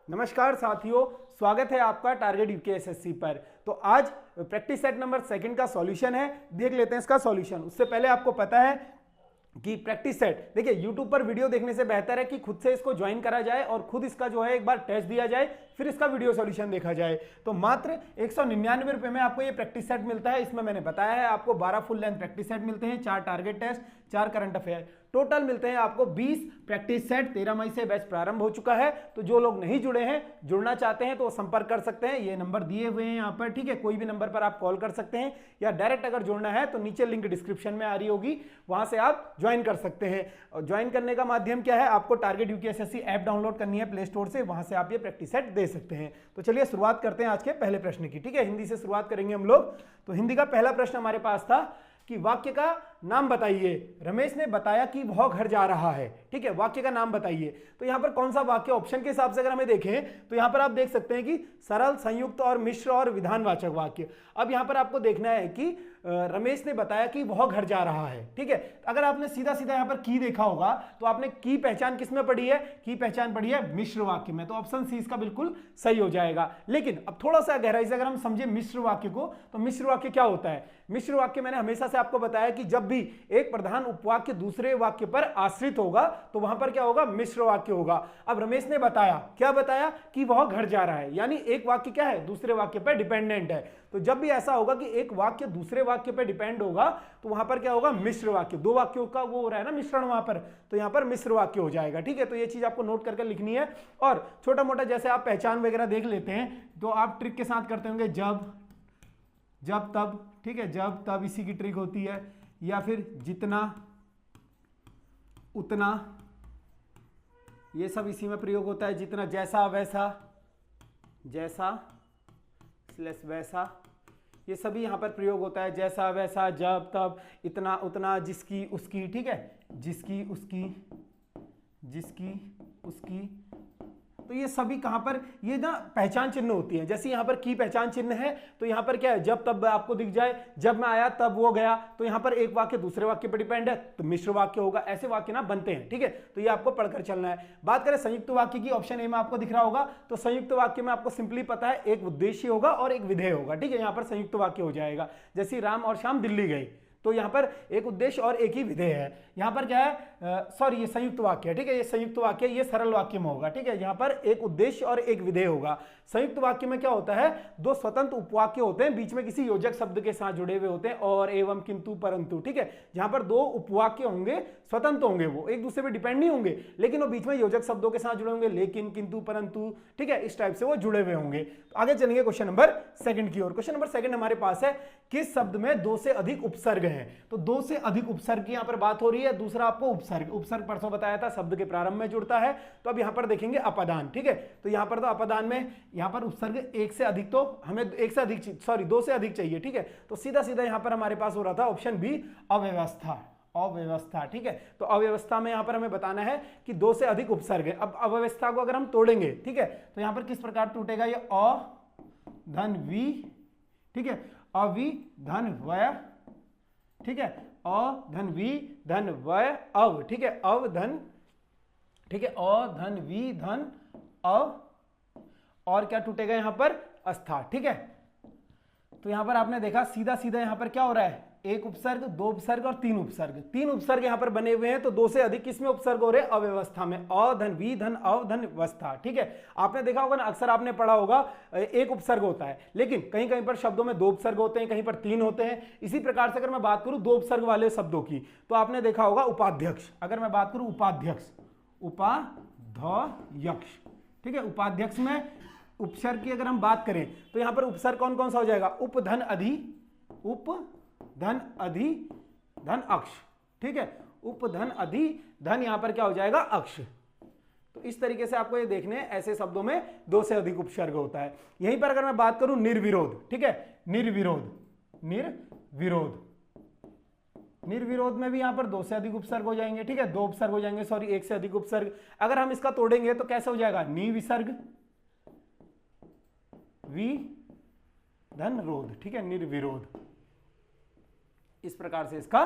नमस्कार साथियों, स्वागत है आपका टारगेट यूकेएसएससी पर। तो आज प्रैक्टिस सेट नंबर 2 का सॉल्यूशन है, देख लेते हैं इसका सॉल्यूशन। उससे पहले आपको पता है कि प्रैक्टिस सेट देखिए यूट्यूब पर वीडियो देखने से बेहतर है कि खुद से इसको ज्वाइन करा जाए और खुद इसका जो है एक बार टेस्ट दिया जाए, फिर इसका वीडियो सॉल्यूशन देखा जाए। तो मात्र 199 रुपए में आपको ये प्रैक्टिस सेट मिलता है। इसमें मैंने बताया है आपको 12 फुल लेंथ प्रैक्टिस सेट मिलते हैं, 4 target test, 4 current affair, total मिलते हैं आपको 20 प्रैक्टिस सेट। 13 मई से बैच प्रारंभ हो चुका है। तो जो लोग नहीं जुड़े हैं, जुड़ना चाहते हैं तो संपर्क कर सकते हैं, ये नंबर दिए हुए हैं यहाँ पर, ठीक है। कोई भी नंबर पर आप कॉल कर सकते हैं या डायरेक्ट अगर जुड़ना है तो नीचे लिंक डिस्क्रिप्शन में आ रही होगी, वहां से आप ज्वाइन कर सकते हैं। और ज्वाइन करने का माध्यम क्या है, आपको टारगेट यूकेएसएससी ऐप डाउनलोड करनी है प्ले स्टोर से, वहां से आप ये प्रैक्टिस सेट दे सकते हैं। तो चलिए शुरुआत करते हैं आज के पहले प्रश्न की, ठीक है। हिंदी से शुरुआत करेंगे हम लोग। तो हिंदी का पहला प्रश्न हमारे पास था कि वाक्य का नाम बताइए। रमेश ने बताया कि वह घर जा रहा है, ठीक है। वाक्य का नाम बताइए। तो यहां पर कौन सा वाक्य, ऑप्शन के हिसाब से अगर हमें देखें तो यहां पर आप देख सकते हैं कि सरल, संयुक्त और मिश्र और विधानवाचक वाक्य। अब यहां पर आपको देखना है कि रमेश ने बताया कि वह घर जा रहा है, ठीक है। अगर आपने सीधा सीधा यहां पर की देखा होगा तो आपने की पहचान किस में पढ़ी है, की पहचान पढ़ी है मिश्र वाक्य में। तो ऑप्शन सी इसका बिल्कुल सही हो जाएगा। लेकिन अब थोड़ा सा गहराई से अगर हम समझे मिश्र वाक्य को, तो मिश्र वाक्य क्या होता है। मिश्र वाक्य मैंने हमेशा से आपको बताया कि जब भी एक प्रधान उपवाक्य दूसरे वाक्य पर आश्रित होगा तो वहां पर क्या होगा, मिश्र वाक्य होगा। अब रमेश ने बताया, क्या बताया, कि वह घर जा रहा है, यानी एक वाक्य क्या है, दूसरे वाक्य पर डिपेंडेंट है। तो जब भी ऐसा होगा कि एक वाक्य दूसरे वाक्य पर डिपेंड होगा तो वहां पर क्या होगा, मिश्र वाक्य। दो वाक्यों का वो हो रहा है ना मिश्रण वहां पर, तो यहां पर मिश्र वाक्य हो जाएगा, ठीक है। तो ये चीज आपको नोट करके लिखनी है। और छोटा मोटा जैसे आप पहचान वगैरह देख लेते हैं तो आप ट्रिक के साथ करते होंगे, जब तब, ठीक है। जब तब इसी की ट्रिक होती है, या फिर जितना उतना, ये सब इसी में प्रयोग होता है। जितना, जैसा वैसा, जैसा स्लैश वैसा, ये सभी यहां पर प्रयोग होता है। जैसा वैसा, जब तब, इतना उतना, जिसकी उसकी, ठीक है। जिसकी उसकी, जिसकी उसकी, तो ये सभी कहां पर, ये ना पहचान चिन्ह होती है। जैसे यहां पर की पहचान चिन्ह है तो यहां पर क्या है, जब तब आपको दिख जाए, जब मैं आया तब वो गया, तो यहां पर एक वाक्य दूसरे वाक्य पर डिपेंड है तो मिश्र वाक्य होगा। ऐसे वाक्य ना बनते हैं, ठीक है। तो ये आपको पढ़कर चलना है। बात करें संयुक्त वाक्य की, ऑप्शन ए में आपको दिख रहा होगा। तो संयुक्त वाक्य में आपको सिंपली पता है एक उद्देश्य होगा और एक विधेय होगा, ठीक है। यहां पर संयुक्त वाक्य हो जाएगा। जैसे राम और श्याम दिल्ली गए, तो यहां पर एक उद्देश्य और एक ही विधेय है। यहां पर क्या है, सॉरी ये संयुक्त वाक्य है, ठीक है। ये संयुक्त वाक्य, ये सरल वाक्य में होगा, ठीक है। यहां पर एक उद्देश्य और एक विधेय होगा। संयुक्त वाक्य में क्या होता है, दो स्वतंत्र उपवाक्य होते हैं, बीच में किसी योजक शब्द के साथ जुड़े हुए होते हैं, और, एवं, किंतु, परंतु, ठीक है। जहां पर दो उपवाक्य होंगे, स्वतंत्र होंगे, वो एक दूसरे पर डिपेंड नहीं होंगे, लेकिन वो बीच में योजक शब्दों के साथ जुड़े होंगे, लेकिन, किंतु, परंतु, ठीक है। इस टाइप से वो जुड़े हुए होंगे। तो आगे चलेंगे क्वेश्चन नंबर 2 की ओर। क्वेश्चन नंबर 2 हमारे पास है, किस शब्द में 2 से अधिक उपसर्ग हैं। तो 2 से अधिक उपसर्ग की यहां पर बात हो रही है। दूसरा आपको उपसर्ग परसों बताया था शब्द के प्रारंभ में जुड़ता है। तो अब यहां पर देखेंगे अपदान, ठीक है। तो यहां पर तो अपदान में यहां पर उपसर्ग एक से अधिक, तो हमें एक से अधिक, सॉरी 2 से अधिक चाहिए, ठीक है। तो सीधा सीधा यहां पर हमारे पास हो रहा था ऑप्शन बी, अव्यवस्था, अव्यवस्था, ठीक है। तो अव्यवस्था में यहां पर हमें बताना है कि 2 से अधिक उपसर्ग है। अब अव्यवस्था को अगर हम तोड़ेंगे, ठीक है, तो यहां पर किस प्रकार टूटेगा, ये अ धन वी, ठीक है, अवि धन वय, ठीक है, अ धन वी धन वय अव, ठीक है, अव धन, ठीक है, अ धन वी धन अव, और क्या टूटेगा यहां पर, अस्था, ठीक है। तो यहां पर आपने देखा सीधा सीधा यहां पर क्या हो रहा है, एक उपसर्ग, 2 उपसर्ग और 3 उपसर्ग। 3 उपसर्ग यहां पर बने हुए हैं, तो 2 से अधिक किसमें उपसर्ग हो रहे हैं, अव्यवस्था में, अ धन वी धन अव धन वस्था, ठीक है। आपने देखा होगा ना, अक्सर आपने पढ़ा होगा एक उपसर्ग होता है, लेकिन कहीं कहीं पर शब्दों में 2 उपसर्ग होते हैं, कहीं पर 3 होते हैं। इसी प्रकार से अगर मैं बात करूं 2 उपसर्ग वाले शब्दों की, तो आपने देखा होगा उपाध्यक्ष। अगर मैं बात करूं उपाध्यक्ष, उपाध्यक्ष, ठीक है। उपाध्यक्ष में उपसर्ग की अगर हम बात करें तो यहां पर उपसर्ग कौन कौन सा हो जाएगा, उप धन अधि, उप धन अधि धन अक्ष, ठीक है। उप धन अधि धन यहां पर क्या हो जाएगा, अक्ष। तो इस तरीके से आपको ये देखने हैं, ऐसे शब्दों में 2 से अधिक उपसर्ग होता है। यहीं पर अगर मैं बात करूं निर्विरोध, ठीक है, निर्विरोध, निर्विरोध, निर्विरोध में भी यहां पर 2 से अधिक उपसर्ग हो जाएंगे, ठीक है। 2 उपसर्ग हो जाएंगे, सॉरी 1 से अधिक उपसर्ग। अगर हम इसका तोड़ेंगे तो कैसे हो जाएगा, निविसर्ग वि धन रोध, ठीक है, निर्विरोध। इस प्रकार से इसका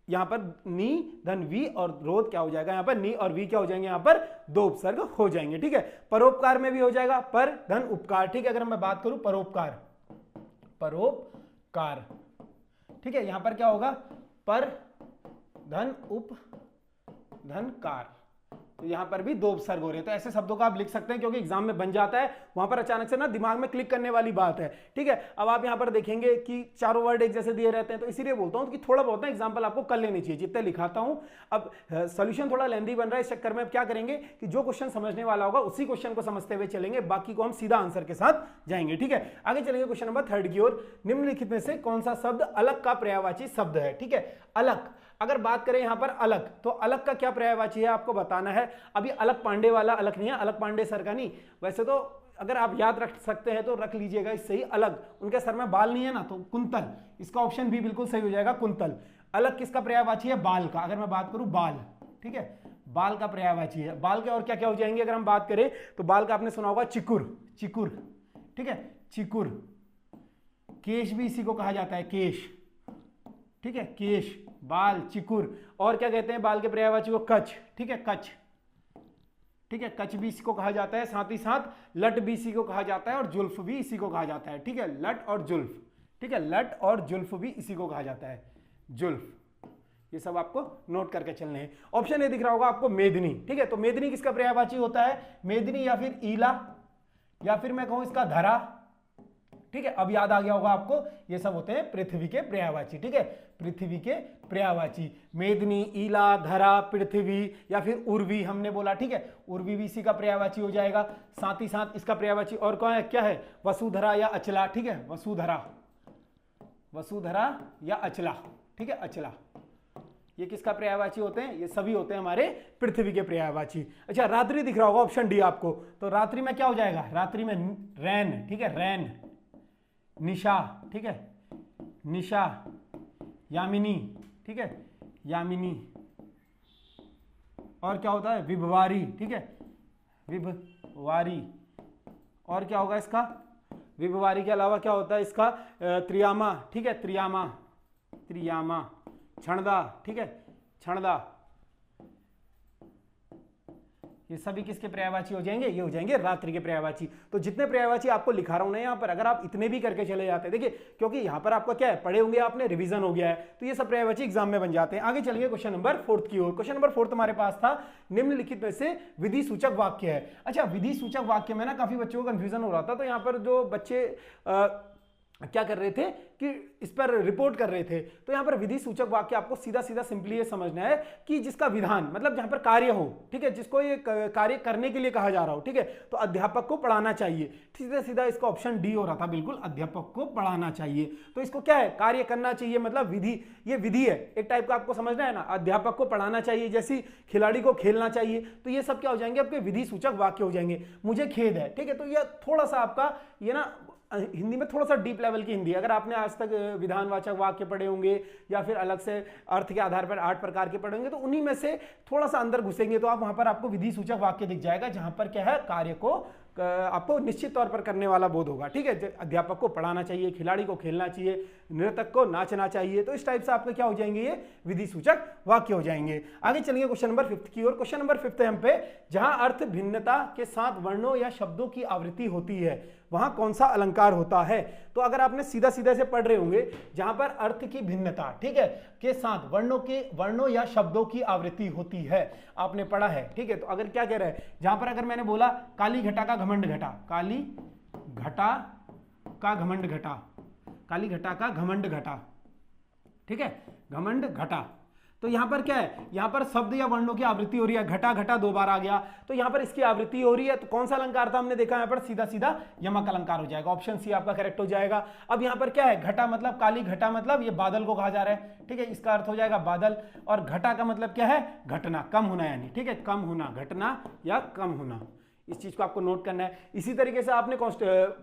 यहां पर नी धन वी और रोध क्या हो जाएगा, यहां पर नी और वी क्या हो जाएंगे, यहां पर दो उपसर्ग हो जाएंगे। ठीक है, परोपकार में भी हो जाएगा पर धन उपकार। ठीक है, अगर मैं बात करूं परोपकार, परोपकार, ठीक है, यहां पर क्या होगा, पर धन उप धन कार, तो यहां पर भी दो उपसर्ग हो रहे हैं। तो ऐसे शब्दों का आप लिख सकते हैं क्योंकि एग्जाम में बन जाता है, वहां पर अचानक से ना दिमाग में क्लिक करने वाली बात है। ठीक है, अब आप यहां पर देखेंगे कि चारों वर्ड एक जैसे दिए रहते हैं, तो इसीलिए बोलता हूं कि थोड़ा बहुत ना एग्जाम्पल आपको कर लेनी चाहिए जितने लिखाता हूं। अब सोल्यूशन थोड़ा लेंदी बन रहा है, इस चक्कर में क्या करेंगे कि जो क्वेश्चन समझने वाला होगा उसी क्वेश्चन को समझते हुए चलेंगे, बाकी को हम सीधा आंसर के साथ जाएंगे। ठीक है, आगे चलेंगे क्वेश्चन नंबर 3 की ओर। निम्नलिखित में से कौन सा शब्द अलग का पर्यायवाची शब्द है। ठीक है, अलग, अगर बात करें यहां पर अलग, तो अलग का क्या पर्यायवाची है आपको बताना है। अभी अलग पांडे वाला अलग नहीं है, अलग पांडे सर का नहीं, वैसे तो अगर आप याद रख सकते हैं तो रख लीजिएगा इससे ही। अलग, उनके सर में बाल नहीं है ना, तो कुंतल, इसका ऑप्शन भी बिल्कुल सही हो जाएगा, कुंतल। अलग किसका पर्यायवाची है, बाल का। अगर मैं बात करूं बाल, ठीक है, बाल का पर्यायवाची है। बाल के और क्या क्या हो जाएंगे अगर हम बात करें तो बाल का आपने सुना होगा चिकुर, चिकुर, ठीक है, चिकुर। केश भी इसी को कहा जाता है, केश, ठीक है, केश, बाल, चिकुर। और क्या कहते हैं बाल के पर्यायवाची को, कच, ठीक है, कच, ठीक है, कच भी इसी को कहा जाता है। साथ ही साथ लट भी इसी को कहा जाता है और जुल्फ भी इसी को कहा जाता है। ठीक है, लट और जुल्फ, ठीक है, लट और जुल्फ भी इसी को कहा जाता है, जुल्फ। ये सब आपको नोट करके चलने हैं। ऑप्शन ए दिख रहा होगा आपको, मेदिनी। ठीक है, तो मेदिनी किसका पर्यायवाची होता है, मेदिनी या फिर ईला या फिर मैं कहूं इसका धरा। ठीक है, अब याद आ गया होगा आपको, ये सब होते हैं पृथ्वी के पर्यायवाची। ठीक है, पृथ्वी के पर्यायवाची, मेदिनी, ईला, धरा, पृथ्वी या फिर उर्वी हमने बोला। ठीक है, उर्वी भी इसी का पर्यायवाची हो जाएगा। साथ ही साथ इसका पर्यायवाची और कौन है, क्या है, वसुधरा या अचला। ठीक है, वसुधरा, वसुधरा या अचला। ठीक है, अचला, ये किसका पर्यायवाची होते हैं, ये सभी होते हैं हमारे पृथ्वी के पर्यायवाची। अच्छा, रात्रि दिख रहा होगा ऑप्शन डी आपको, तो रात्रि में क्या हो जाएगा, रात्रि में रैन। ठीक है, रैन, निशा, ठीक है, निशा, यामिनी, ठीक है, यामिनी। और क्या होता है, विभवारी। ठीक है, विभवारी। और क्या होगा इसका, विभवारी के अलावा क्या होता है इसका, त्रियामा। ठीक है, त्रियामा, त्रियामा, क्षणदा। ठीक है, क्षणदा। ये सभी किसके पर्यायवाची हो जाएंगे, ये हो जाएंगे रात्रि के पर्यायवाची। तो जितने पर्यायवाची आपको लिखा रहा हूं ना यहाँ पर, अगर आप इतने भी करके चले जाते हैं, देखिए क्योंकि यहाँ पर आपका क्या है, पढ़े होंगे आपने, रिवीजन हो गया है, तो ये सब पर्यायवाची एग्जाम में बन जाते हैं। आगे चलिए क्वेश्चन नंबर 4 की ओर। क्वेश्चन नंबर 4 हमारे पास था, निम्नलिखित में से विधि सूचक वाक्य है। अच्छा, विधि सूचक वाक्य में ना काफी बच्चों को कंफ्यूजन हो रहा था, तो यहाँ पर जो बच्चे क्या कर रहे थे कि इस पर रिपोर्ट कर रहे थे, तो यहां पर विधि सूचक वाक्य आपको सीधा सीधा सिंपली ये समझना है कि जिसका विधान मतलब जहां पर कार्य हो, ठीक है, जिसको ये कार्य करने के लिए कहा जा रहा हो, ठीक है, तो अध्यापक को पढ़ाना चाहिए। सीधा सीधा इसका ऑप्शन डी हो रहा था, बिल्कुल, अध्यापक को पढ़ाना चाहिए। तो इसको क्या है, कार्य करना चाहिए, मतलब विधि, ये विधि है एक टाइप का, आपको समझना है ना। अध्यापक को पढ़ाना चाहिए, जैसी खिलाड़ी को खेलना चाहिए, तो ये सब क्या हो जाएंगे, आपके विधि सूचक वाक्य हो जाएंगे। मुझे खेद है, ठीक है, तो ये थोड़ा सा आपका ये ना हिंदी में थोड़ा सा डीप लेवल की हिंदी, अगर आपने आज तक विधानवाचक वाक्य पढ़े होंगे या फिर अलग से अर्थ के आधार पर 8 प्रकार के पढ़े होंगे, तो उन्हीं में से थोड़ा सा अंदर घुसेंगे तो आप वहां पर आपको विधि सूचक वाक्य दिख जाएगा, जहां पर क्या है, कार्य को आपको निश्चित तौर पर करने वाला बोध होगा। ठीक है, अध्यापक को पढ़ाना चाहिए, खिलाड़ी को खेलना चाहिए, नृतक को नाचना चाहिए, तो इस टाइप से आपके क्या हो जाएंगे, ये विधि सूचक वाक्य हो जाएंगे। आगे चलेंगे क्वेश्चन नंबर 5 की ओर। क्वेश्चन नंबर 5 हम पे, जहां अर्थ भिन्नता के साथ वर्णों या शब्दों की आवृत्ति होती है, वहां कौन सा अलंकार होता है। तो अगर आपने सीधा सीधा से पढ़ रहे होंगे, जहां पर अर्थ की भिन्नता, ठीक है, के साथ वर्णों या शब्दों की आवृत्ति होती है, आपने पढ़ा है। ठीक है, तो अगर क्या कह रहा है, जहां पर अगर मैंने बोला काली घटा का घमंड घटा, काली घटा का घमंड घटा, काली घटा का घमंड घटा, ठीक है, घमंड घटा, तो यहां पर क्या है, यहां पर शब्द या वर्णों की आवृत्ति हो रही है। घटा घटा 2 बार आ गया, तो यहां पर इसकी आवृत्ति हो रही है, तो कौन सा अलंकार था, हमने देखा यहां पर सीधा सीधा यमक अलंकार हो जाएगा। ऑप्शन सी आपका करेक्ट हो जाएगा। अब यहां पर क्या है, घटा मतलब काली घटा मतलब ये बादल को कहा जा रहा है, ठीक है, इसका अर्थ हो जाएगा बादल। और घटा का मतलब क्या है, घटना, कम होना, यानी ठीक है, कम होना, घटना या कम होना, इस चीज को आपको नोट करना है। इसी तरीके से आपने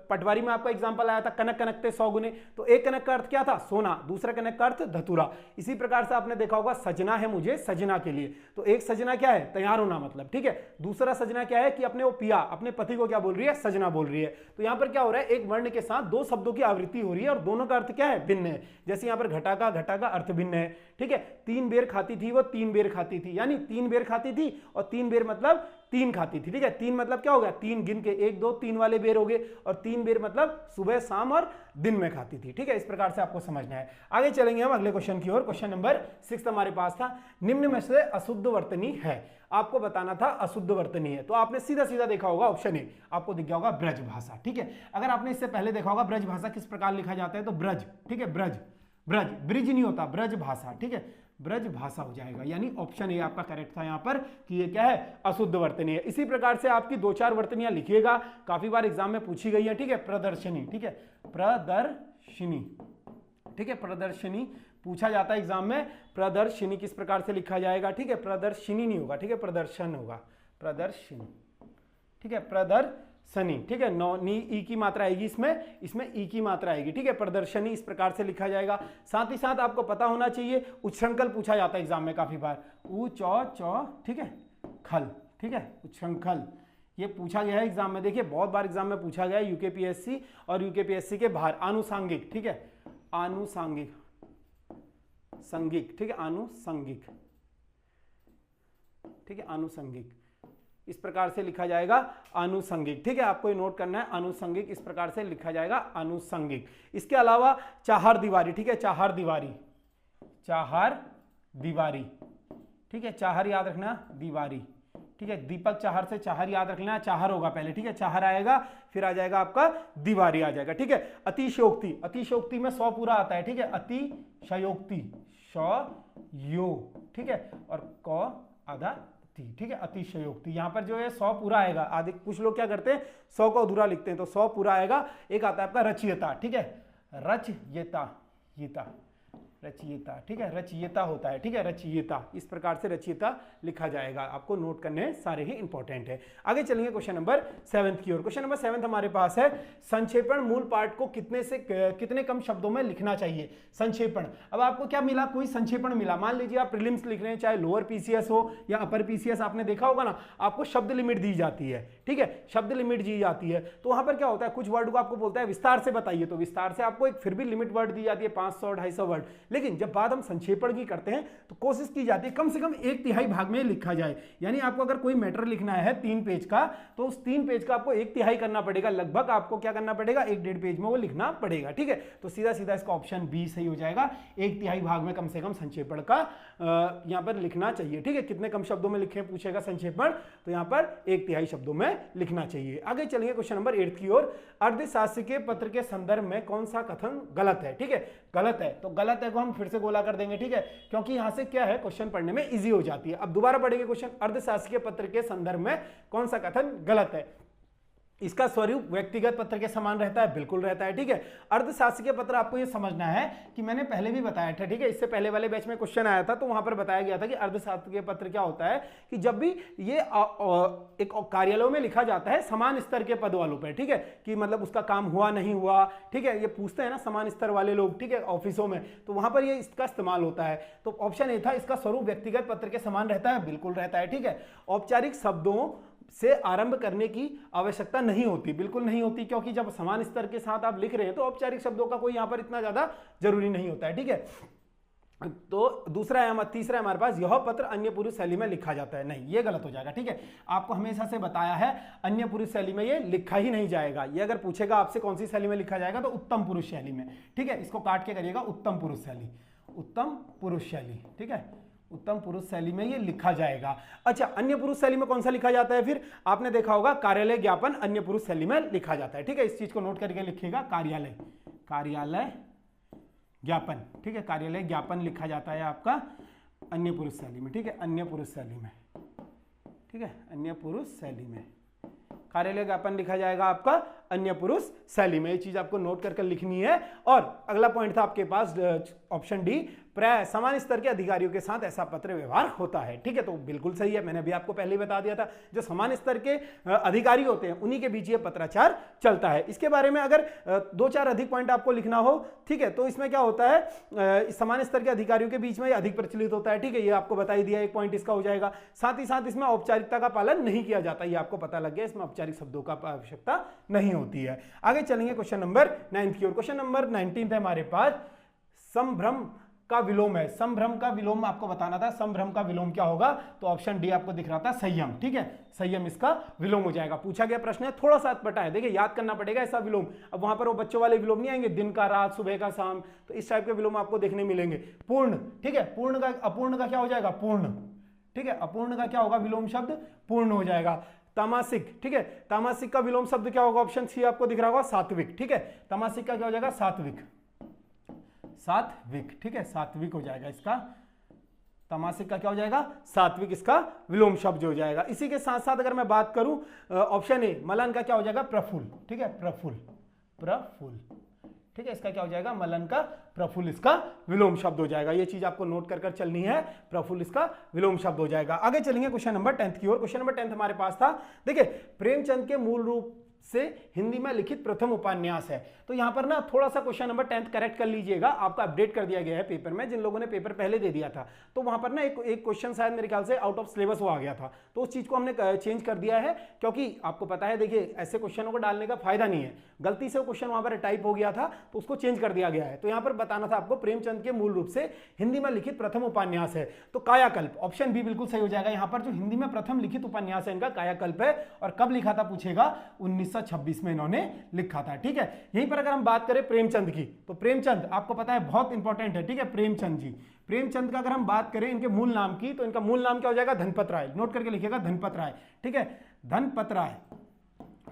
पटवारी में आपका एग्जांपल आया था कनक कनकते 100 गुने, तो एक कनक का अर्थ क्या था? सोना, दूसरा कनक का अर्थ धतूरा। इसी प्रकार से आपने देखा होगा सजना है मुझे सजना के लिए, तो एक सजना क्या है? तैयार होना मतलब, ठीक है। दूसरा सजना क्या है कि अपने वो पिया, अपने पति को क्या बोल रही है? सजना बोल रही है। तो यहां पर क्या हो रहा है? एक वर्ण के साथ दो शब्दों की आवृत्ति हो रही है और दोनों का अर्थ क्या है? भिन्न है। जैसे यहां पर घटा का अर्थ भिन्न है, ठीक है। 3 बेर खाती थी वो 3 बेर खाती थी, यानी 3 बेर खाती थी और 3 बेर मतलब 3 खाती थी, ठीक है। 3 मतलब क्या हो गया? 3 गिन के 1 2 3 वाले बेर हो गए, और 3 बेर मतलब सुबह शाम और दिन में खाती थी, ठीक है। इस प्रकार से आपको समझना है। आगे चलेंगे हम अगले क्वेश्चन की ओर। क्वेश्चन नंबर 6 हमारे पास था, निम्न में से अशुद्ध वर्तनी है। आपको बताना था अशुद्ध वर्तनी है, तो आपने सीधा सीधा देखा होगा ऑप्शन ए, आपको दिख गया होगा ब्रज भाषा, ठीक है। अगर आपने इससे पहले देखा होगा ब्रज भाषा किस प्रकार लिखा जाता है, तो ब्रज, ठीक है, ब्रज, ब्रिज नहीं होता, ब्रज भाषा, ठीक है, ब्रज भाषा हो जाएगा। यानी ऑप्शन ए आपका करेक्ट था यहां पर कि ये क्या है? अशुद्ध वर्तनी है। इसी प्रकार से आपकी 2-4 वर्तनियां लिखिएगा, काफी बार एग्जाम में पूछी गई है, ठीक है। प्रदर्शनी, ठीक है, प्रदर्शनी, ठीक है, प्रदर्शनी पूछा जाता है एग्जाम में। प्रदर्शनी किस प्रकार से लिखा जाएगा? ठीक है, प्रदर्शनी नहीं होगा, ठीक है, प्रदर्शन होगा, प्रदर्शनी, ठीक है, प्रदर्शनी, ठीक है। नी ई की मात्रा आएगी इसमें ई की मात्रा आएगी, ठीक है। प्रदर्शनी इस प्रकार से लिखा जाएगा। साथ ही साथ आपको पता होना चाहिए उच्छृंखल पूछा जाता है एग्जाम में काफी बार, ऊ चौ, ठीक है, खल, ठीक है, उच्छृंखल ये पूछा गया है एग्जाम में। देखिए बहुत बार एग्जाम में पूछा गया है, यूकेपीएससी और यूकेपीएससी के बाहर। आनुषांगिक, ठीक है, आनुषांगिक, संगिक, ठीक है, आनुषंगिक, ठीक है, आनुषंगिक इस प्रकार से लिखा जाएगा, आनुषंगिक, ठीक है। आपको ये नोट करना है, आनुषंगिक इस प्रकार से लिखा जाएगा, आनुषंगिक। इसके अलावा चाहार दीवारी, ठीक है, चाहार दीवारी, चाहार दीवारी, ठीक है, चाहर याद रखना, दीवारी, ठीक है। दीपक चाहर से चाहर याद रख लेना, चाहर होगा पहले, ठीक है, चाहर आएगा फिर आ जाएगा आपका दीवारी आ जाएगा, ठीक है। अतिशयोक्ति, अतिशयोक्ति में 100 पूरा आता है, ठीक है, अतिशयोक्ति, यो, ठीक है, और क आधा, ठीक है, अतिशयोक्ति। यहां पर जो है 100 पूरा आएगा, आदि कुछ लोग क्या करते हैं 100 को अधूरा लिखते हैं, तो 100 पूरा आएगा। एक आता है आपका रचयिता, ठीक है, रचयिता, रचयिता, ठीक है, रचयिता होता है, ठीक है, रचयिता इस प्रकार से रचयिता लिखा जाएगा। आपको नोट करने सारे ही इंपॉर्टेंट है। आगे चलेंगे क्वेश्चन नंबर 7 की ओर। क्वेश्चन नंबर 7 हमारे पास है, संक्षेपण मूल पाठ को कितने कम शब्दों में लिखना चाहिए? संक्षेपण, अब आपको क्या मिला? कोई संक्षेपण मिला। मान लीजिए आप प्रीलिम्स लिख रहे हैं, चाहे लोअर पीसीएस हो या अपर पीसीएस, आपने देखा होगा ना, आपको शब्द लिमिट दी जाती है, ठीक है, शब्द लिमिट दी जाती है। तो वहां पर क्या होता है, कुछ वर्ड को आपको बोलता है विस्तार से बताइए, तो विस्तार से आपको एक फिर भी लिमिट वर्ड दी जाती है 500-250 वर्ड। लेकिन जब बात हम संक्षेपण की करते हैं तो कोशिश की जाती है कम से कम 1/3 भाग में लिखा जाए। यानी आपको अगर कोई मैटर लिखना है 3 पेज का, तो उस 3 पेज का आपको 1/3 करना पड़ेगा, लगभग आपको क्या करना पड़ेगा, 1-1.5 पेज में वो लिखना पड़ेगा, ठीक है। तो सीधा सीधा इसका ऑप्शन बी सही हो जाएगा, 1/3 भाग में कम से कम संक्षेपण का यहां पर लिखना चाहिए, ठीक है। कितने कम शब्दों में लिखे पूछेगा संक्षेपण, तो यहां पर 1/3 शब्दों में लिखना चाहिए। आगे चलेंगे क्वेश्चन नंबर 8 की ओर। अर्धशासकीय पत्र के संदर्भ में कौन सा कथन गलत है? ठीक है, गलत है, तो गलत है को हम फिर से गोला कर देंगे, ठीक है, क्योंकि यहां से क्या है क्वेश्चन पढ़ने में इजी हो जाती है। अब दोबारा पढ़ेंगे क्वेश्चन, अर्धशासकीय पत्र के संदर्भ में कौन सा कथन गलत है? इसका स्वरूप व्यक्तिगत पत्र के समान रहता है, बिल्कुल रहता है, ठीक है। अर्धशासकीय पत्र आपको ये समझना है कि मैंने पहले भी बताया था, ठीक है, इससे पहले वाले बैच में क्वेश्चन आया था, तो वहां पर बताया गया था कि अर्धशासकीय पत्र क्या होता है कि जब भी ये एक कार्यालयों में लिखा जाता है समान स्तर के पद वालों पर, ठीक है, कि मतलब उसका काम हुआ नहीं हुआ, ठीक है, ये पूछते हैं ना समान स्तर वाले लोग, ठीक है, ऑफिसों में, तो वहां पर ये इसका इस्तेमाल होता है। तो ऑप्शन ए था, इसका स्वरूप व्यक्तिगत पत्र के समान रहता है, बिल्कुल रहता है, ठीक है। औपचारिक शब्दों से आरंभ करने की आवश्यकता नहीं होती, बिल्कुल नहीं होती, क्योंकि जब समान स्तर के साथ आप लिख रहे हैं तो औपचारिक शब्दों का कोई यहां पर इतना ज्यादा जरूरी नहीं होता है, ठीक है। तो तीसरा है हमारे पास, यह पत्र अन्य पुरुष शैली में लिखा जाता है, नहीं, ये गलत हो जाएगा, ठीक है। आपको हमेशा से बताया है अन्य पुरुष शैली में ये लिखा ही नहीं जाएगा। ये अगर पूछेगा आपसे कौन सी शैली में लिखा जाएगा, तो उत्तम पुरुष शैली में, ठीक है, इसको काट के करिएगा, उत्तम पुरुष शैली, उत्तम पुरुष शैली, ठीक है, उत्तम पुरुष शैली में ये लिखा जाएगा। अच्छा, अन्य पुरुष शैली में कौन सा लिखा जाता है? फिर आपने देखा होगा कार्यालय ज्ञापन अन्य पुरुष शैली में लिखा जाता है, ठीक है, इस चीज को नोट करके लिखिएगा, कार्यालय ज्ञापन, ठीक है, कार्यालय ज्ञापन लिखा जाता है आपका अन्य पुरुष शैली में, ठीक है, अन्य पुरुष शैली में, ठीक है, अन्य पुरुष शैली में कार्यालय ज्ञापन लिखा जाएगा आपका अन्य पुरुष शैली में। ये चीज आपको नोट करके लिखनी है। और अगला पॉइंट था आपके पास ऑप्शन डी, प्राय समान स्तर के अधिकारियों के साथ ऐसा पत्र व्यवहार होता है। ठीक है, तो बिल्कुल सही है, मैंने भी आपको पहले ही बता दिया था, जो समान स्तर के अधिकारी होते हैं उन्हीं के बीच ये पत्राचार चलता है। इसके बारे में अगर 2-4 अधिक पॉइंट आपको लिखना हो, ठीक है, तो इसमें क्या होता है, समान स्तर के अधिकारियों के बीच में अधिक प्रचलित होता है। ठीक है, ये आपको बता ही दिया, एक पॉइंट इसका हो जाएगा। साथ ही साथ इसमें औपचारिकता का पालन नहीं किया जाता, ये आपको पता लग गया, इसमें औपचारिक शब्दों का आवश्यकता नहीं होती है। आगे चलेंगे क्वेश्चन नंबर 9 की ओर। क्वेश्चन नंबर 19 है हमारे पास, संभ्रम का विलोम है। संभ्रम का विलोम आपको बताना था, संभ्रम का विलोम क्या होगा, तो ऑप्शन डी आपको दिख रहा था संयम। ठीक है, संयम इसका विलोम हो जाएगा। पूछा गया प्रश्न है, थोड़ा सा अटपटा है, देखिए याद करना पड़ेगा ऐसा विलोम। अब वहां पर वो बच्चों वाले विलोम नहीं आएंगे, दिन का रात, सुबह का शाम, तो इस टाइप के विलोम आपको देखने मिलेंगे। पूर्ण, ठीक है, पूर्ण का अपूर्ण का क्या हो जाएगा, पूर्ण। ठीक है, अपूर्ण का क्या होगा विलोम शब्द, पूर्ण हो जाएगा। तामासिक, ठीक है, तामासिक का विलोम शब्द क्या होगा, ऑप्शन सी आपको दिख रहा होगा सात्विक। ठीक है, तामासिक का क्या हो जाएगा, सात्विक, सात्विक। ठीक है, सात्विक हो जाएगा इसका, तामासिक का क्या हो जाएगा, सात्विक इसका विलोम शब्द हो जाएगा। इसी के साथ साथ अगर मैं बात करूं, ऑप्शन ए मलन का क्या हो जाएगा, प्रफुल्ल। ठीक है, प्रफुल्ल, प्रफुल्ल। ठीक है, इसका क्या हो जाएगा, मलन का प्रफुल्ल इसका विलोम शब्द हो जाएगा। ये चीज आपको नोट कर चलनी है, प्रफुल्ल इसका विलोम शब्द हो जाएगा। आगे चलेंगे क्वेश्चन नंबर 10 की ओर। क्वेश्चन नंबर 10 हमारे पास था, देखिए, प्रेमचंद के मूल रूप से हिंदी में लिखित प्रथम उपन्यास है। तो यहां पर ना थोड़ा सा क्वेश्चन नंबर 10 करेक्ट कर लीजिएगा, आपका अपडेट कर दिया गया है पेपर में। जिन लोगों ने पेपर पहले दे दिया था, तो वहां पर ना एक क्वेश्चन शायद मेरे ख्याल से आउट ऑफ सिलेबस वो आ गया था, तो उस चीज को हमने चेंज कर दिया है। क्योंकि आपको पता है, देखिए, ऐसे क्वेश्चनों को डालने का फायदा नहीं है, गलती से वो क्वेश्चन वहां पर टाइप हो गया था, तो उसको चेंज कर दिया गया है। तो यहां पर बताना था आपको, प्रेमचंद के मूल रूप से हिंदी में लिखित प्रथम उपन्यास है, तो कायाकल्प, ऑप्शन बी बिल्कुल सही हो जाएगा। यहां पर जो हिंदी में प्रथम लिखित उपन्यास है इनका कायाकल्प है, और कब लिखा था पूछेगा, 1926 में इन्होंने लिखा था। ठीक है, यहीं पर अगर हम बात करें प्रेमचंद की, तो प्रेमचंद आपको पता है बहुत इंपॉर्टेंट है। ठीक है, प्रेमचंद जी, प्रेमचंद का अगर हम बात करें इनके मूल नाम की, तो इनका मूल नाम क्या हो जाएगा, धनपत राय। नोट करके लिखिएगा, धनपत राय। ठीक है, धनपत राय।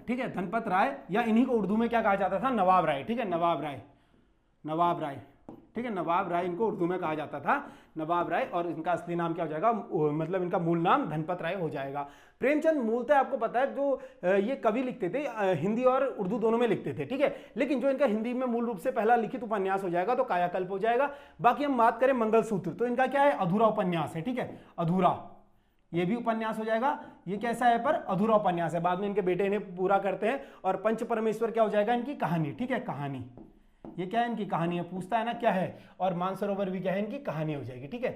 ठीक है, धनपत राय, या इन्हीं को उर्दू में क्या कहा जाता था, नवाब राय। ठीक है, नवाब राय, नवाब राय। ठीक है, नवाब राय इनको उर्दू में कहा जाता था, नवाब राय, और इनका असली नाम क्या हो जाएगा, मतलब इनका मूल नाम धनपत राय हो जाएगा। प्रेमचंद मूलतः आपको पता है जो ये कवि लिखते थे, हिंदी और उर्दू दोनों में लिखते थे। ठीक है, लेकिन जो इनका हिंदी में मूल रूप से पहला लिखित उपन्यास हो जाएगा तो कायाकल्प हो जाएगा। बाकी हम बात करें मंगलसूत्र, तो इनका क्या है, अधूरा उपन्यास है। ठीक है, अधूरा, ये भी उपन्यास हो जाएगा। ये कैसा है, पर अधूरा उपन्यास है, बाद में इनके बेटे इन्हें पूरा करते हैं। और पंच परमेश्वर क्या हो जाएगा, इनकी कहानी। ठीक है, कहानी, ये क्या है, इनकी कहानी है, पूछता है ना क्या है। और मानसरोवर भी क्या है, इनकी कहानी हो जाएगी। ठीक है,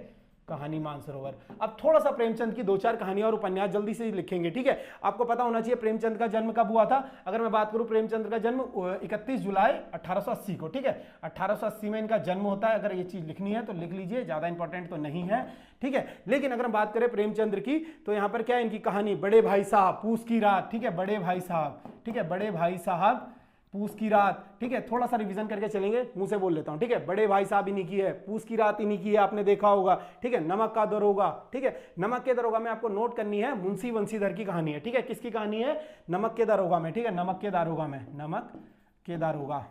कहानी मानसरोवर। अब थोड़ा सा प्रेमचंद की 2-4 कहानियां और उपन्यास जल्दी से लिखेंगे। ठीक है, आपको पता होना चाहिए प्रेमचंद का जन्म कब हुआ था। अगर मैं बात करूं, प्रेमचंद का जन्म 31 जुलाई 1880 को। ठीक है, 1880 में इनका जन्म होता है। अगर ये चीज लिखनी है तो लिख लीजिए, ज्यादा इंपॉर्टेंट तो नहीं है। ठीक है, लेकिन अगर हम बात करें प्रेमचंद्र की, तो यहां पर क्या है, इनकी कहानी बड़े भाई साहब, पूस की रात। ठीक है, बड़े भाई साहब। ठीक है, बड़े भाई साहब, पूस की रात। ठीक है, थोड़ा सा रिवीजन करके चलेंगे, मुंह से बोल लेता हूं। ठीक है, बड़े भाई साहब इन्हीं की है, पूस की रात इन्हीं की है, आपने देखा होगा। ठीक है, नमक का दरोगा। ठीक है, नमक के दरोगा में आपको नोट करनी है, मुंशी वंशीधर की कहानी है। ठीक है, किसकी कहानी है, नमक के दरोगा में। ठीक है, नमक के दारोगा में, नमक के दारोगा,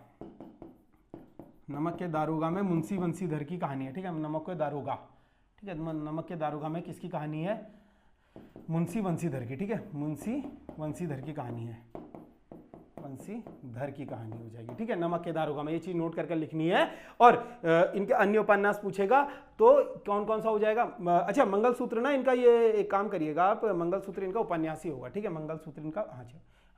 नमक के दारोगा में मुंशी वंशीधर की कहानी है। ठीक है, नमक के दारोगा। ठीक है, नमक के दारोगा में किसकी कहानी है, मुंशी वंशीधर की। ठीक है, मुंशी वंशीधर की कहानी है, वंशीधर की कहानी हो जाएगी। ठीक है, नमक के दारोगा में, ये चीज नोट करके लिखनी है। और इनके अन्य उपन्यास पूछेगा तो कौन कौन सा हो जाएगा। अच्छा, मंगलसूत्र ना इनका, ये एक काम करिएगा आप, मंगलसूत्र इनका उपन्यास ही होगा। ठीक है, मंगलसूत्र इनका,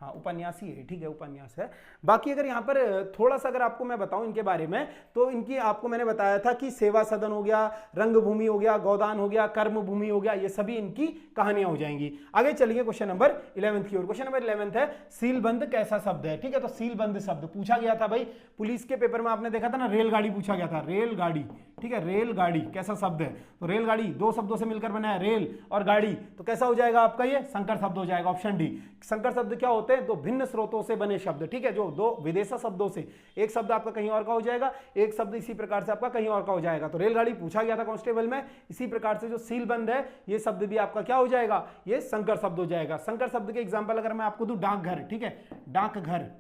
हाँ उपन्यास ही है। ठीक है, उपन्यास है। बाकी अगर यहाँ पर थोड़ा सा अगर आपको मैं बताऊं इनके बारे में, तो इनकी आपको मैंने बताया था कि सेवा सदन हो गया, रंगभूमि हो गया, गोदान हो गया, कर्म भूमि हो गया, ये सभी इनकी कहानियां हो जाएंगी। आगे चलिए क्वेश्चन नंबर 11 की ओर। क्वेश्चन नंबर 11 है, सीलबंद कैसा शब्द है। ठीक है, तो सीलबंद शब्द पूछा गया था भाई, पुलिस के पेपर में आपने देखा था ना, रेलगाड़ी पूछा गया था, रेलगाड़ी। ठीक है, रेलगाड़ी कैसा शब्द है, तो रेलगाड़ी 2 शब्दों से मिलकर बना है, रेल और गाड़ी, तो कैसा हो जाएगा आपका, ये संकर शब्द हो जाएगा, ऑप्शन डी। संकर शब्द क्या होते हैं, दो भिन्न स्रोतों से बने शब्द। ठीक है, जो दो विदेशी शब्दों से, एक शब्द आपका कहीं और का हो जाएगा, एक शब्द इसी प्रकार से आपका कहीं और का हो जाएगा। तो रेलगाड़ी पूछा गया था कांस्टेबल में, इसी प्रकार से जो सीलबंद है, ये शब्द भी आपका क्या हो जाएगा, ये संकर शब्द हो जाएगा। संकर शब्द के एग्जाम्पल अगर मैं आपको दूं, डाकघर। ठीक है, डाकघर,